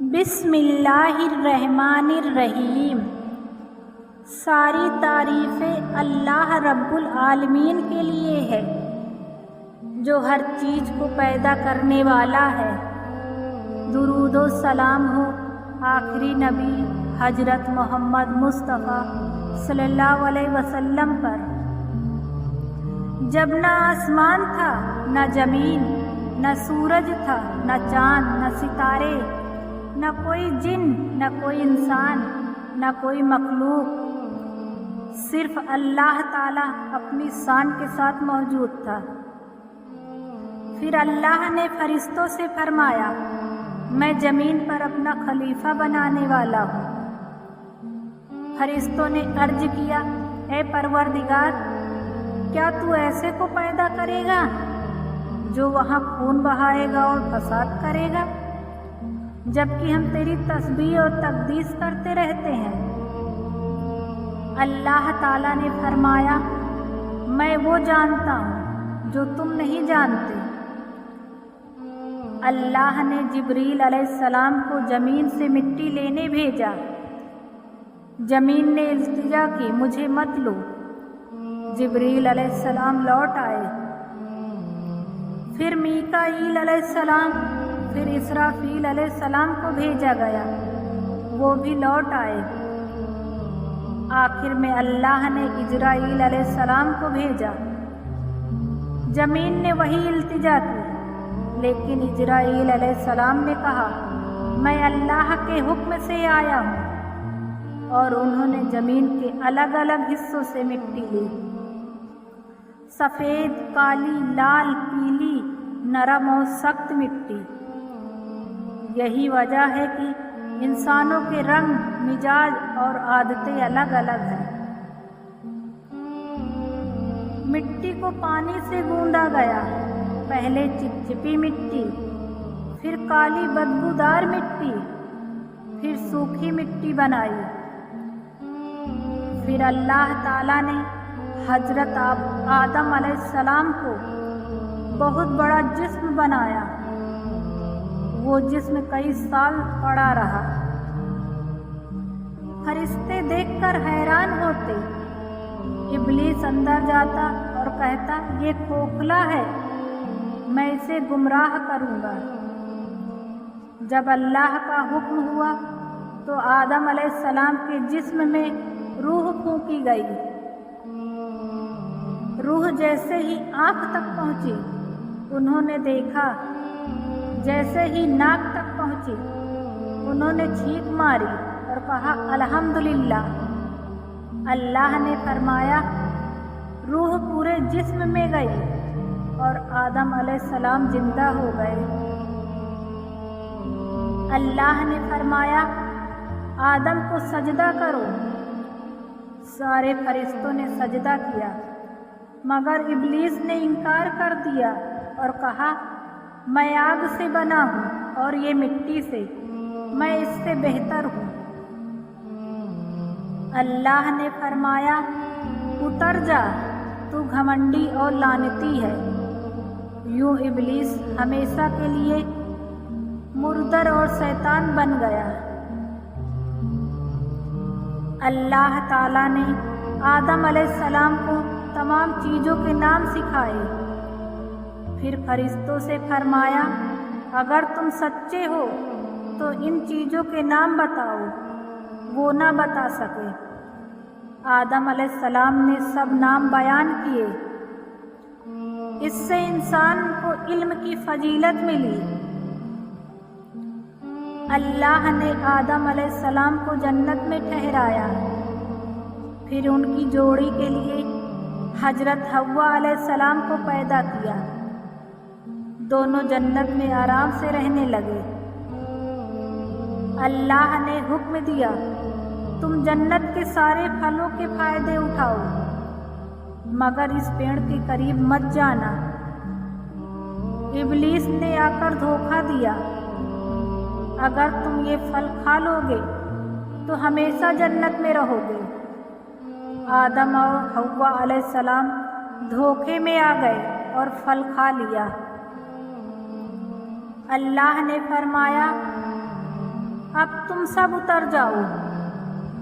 بسم اللہ الرحمن الرحیم۔ ساری تعریفیں اللہ رب العالمین کے لیے ہے جو ہر چیز کو پیدا کرنے والا ہے۔ درود و سلام ہو آخری نبی حضرت محمد مصطفیٰ صلی اللہ علیہ وسلم پر۔ جب نہ آسمان تھا نہ زمین، نہ سورج تھا نہ چاند نہ ستارے، نہ کوئی جن نہ کوئی انسان نہ کوئی مخلوق، صرف اللہ تعالیٰ اپنی شان کے ساتھ موجود تھا۔ پھر اللہ نے فرشتوں سے فرمایا، میں زمین پر اپنا خلیفہ بنانے والا ہوں۔ فرشتوں نے عرض کیا، اے پروردگار، کیا تو ایسے کو پیدا کرے گا جو وہاں خون بہائے گا اور فساد کرے گا، جبکہ ہم تیری تسبیح اور تقدیس کرتے رہتے ہیں؟ اللہ تعالیٰ نے فرمایا، میں وہ جانتا ہوں جو تم نہیں جانتے۔ اللہ نے جبریل علیہ السلام کو زمین سے مٹی لینے بھیجا۔ زمین نے التجا کی، مجھے مت لو۔ جبریل علیہ السلام لوٹ آئے۔ پھر میکائیل علیہ السلام، پھر اسرافیل علیہ السلام کو بھیجا گیا، وہ بھی لوٹ آئے۔ آخر میں اللہ نے اجرائیل علیہ السلام کو بھیجا۔ زمین نے وہی التجا کی، لیکن اجرائیل علیہ السلام نے کہا، میں اللہ کے حکم سے آیا ہوں، اور انہوں نے زمین کے الگ الگ حصوں سے مٹی لی، سفید، کالی، لال، پیلی، نرم اور سخت مٹی۔ یہی وجہ ہے کہ انسانوں کے رنگ، مزاج اور عادتیں الگ الگ ہیں۔ مٹی کو پانی سے گوندا گیا، پہلے چپچپی مٹی، پھر کالی بدبودار مٹی، پھر سوکھی مٹی بنائی۔ پھر اللہ تعالیٰ نے حضرت آدم علیہ السلام کو بہت بڑا جسم بنایا۔ وہ جسم کئی سال پڑا رہا۔ فرشتے دیکھ کر حیران ہوتے۔ ابلیس اندر جاتا اور کہتا، یہ کھوکھلا ہے، میں اسے گمراہ کروں گا۔ جب اللہ کا حکم ہوا تو آدم علیہ السلام کے جسم میں روح پھونکی گئی۔ روح جیسے ہی آنکھ تک پہنچی، انہوں نے دیکھا، جیسے ہی ناک تک پہنچی انہوں نے چیخ ماری اور کہا، الحمدللہ۔ اللہ نے فرمایا، روح پورے جسم میں گئی اور آدم علیہ السلام زندہ ہو گئے۔ اللہ نے فرمایا، آدم کو سجدہ کرو۔ سارے فرشتوں نے سجدہ کیا، مگر ابلیس نے انکار کر دیا اور کہا، میں آگ سے بنا ہوں اور یہ مٹی سے، میں اس سے بہتر ہوں۔ اللہ نے فرمایا، اتر جا، تو گھمنڈی اور لعنتی ہے۔ یوں ابلیس ہمیشہ کے لیے مردر اور شیطان بن گیا۔ اللہ تعالیٰ نے آدم علیہ السلام کو تمام چیزوں کے نام سکھائے۔ پھر فرشتوں سے فرمایا، اگر تم سچے ہو تو ان چیزوں کے نام بتاؤ۔ وہ نہ بتا سکے۔ آدم علیہ السلام نے سب نام بیان کیے۔ اس سے انسان کو علم کی فضیلت ملی۔ اللہ نے آدم علیہ السلام کو جنت میں ٹھہرایا، پھر ان کی جوڑی کے لیے حضرت حوا علیہ السلام کو پیدا کیا۔ دونوں جنت میں آرام سے رہنے لگے۔ اللہ نے حکم دیا، تم جنت کے سارے پھلوں کے فائدے اٹھاؤ، مگر اس پیڑ کے قریب مت جانا۔ ابلیس نے آ کر دھوکہ دیا، اگر تم یہ پھل کھا لو گے تو ہمیشہ جنت میں رہو گے۔ آدم اور حوا علیہ السلام دھوکے میں آ گئے اور پھل کھا لیا۔ اللہ نے فرمایا، اب تم سب اتر جاؤ،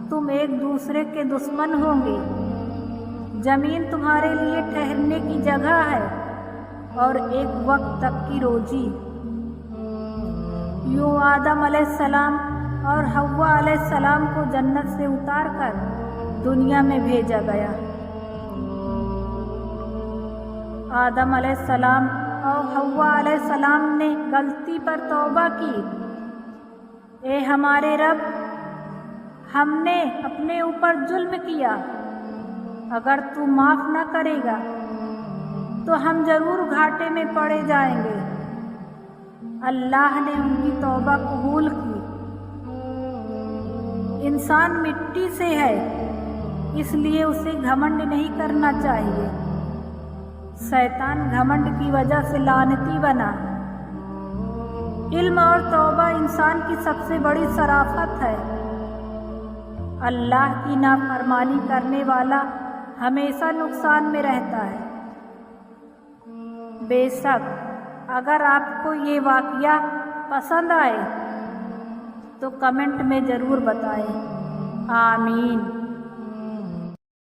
تم ایک دوسرے کے دشمن ہوں گے۔ زمین تمہارے لیے ٹھہرنے کی جگہ ہے اور ایک وقت تک کی روزی۔ یوں آدم علیہ السلام اور حوا علیہ السلام کو جنت سے اتار کر دنیا میں بھیجا گیا۔ آدم علیہ السلام اور حوا علیہ السلام نے غلطی پر توبہ کی۔ اے ہمارے رب، ہم نے اپنے اوپر ظلم کیا، اگر تو معاف نہ کرے گا تو ہم ضرور گھاٹے میں پڑے جائیں گے۔ اللہ نے ان کی توبہ قبول کی۔ انسان مٹی سے ہے، اس لیے اسے گھمنڈ نہیں کرنا چاہیے۔ شیطان گھمنڈ کی وجہ سے لعنتی بنا۔ علم اور توبہ انسان کی سب سے بڑی شرافت ہے۔ اللہ کی نافرمانی کرنے والا ہمیشہ نقصان میں رہتا ہے۔ بے شک اگر آپ کو یہ واقعہ پسند آئے تو کمنٹ میں ضرور بتائیں۔ آمین۔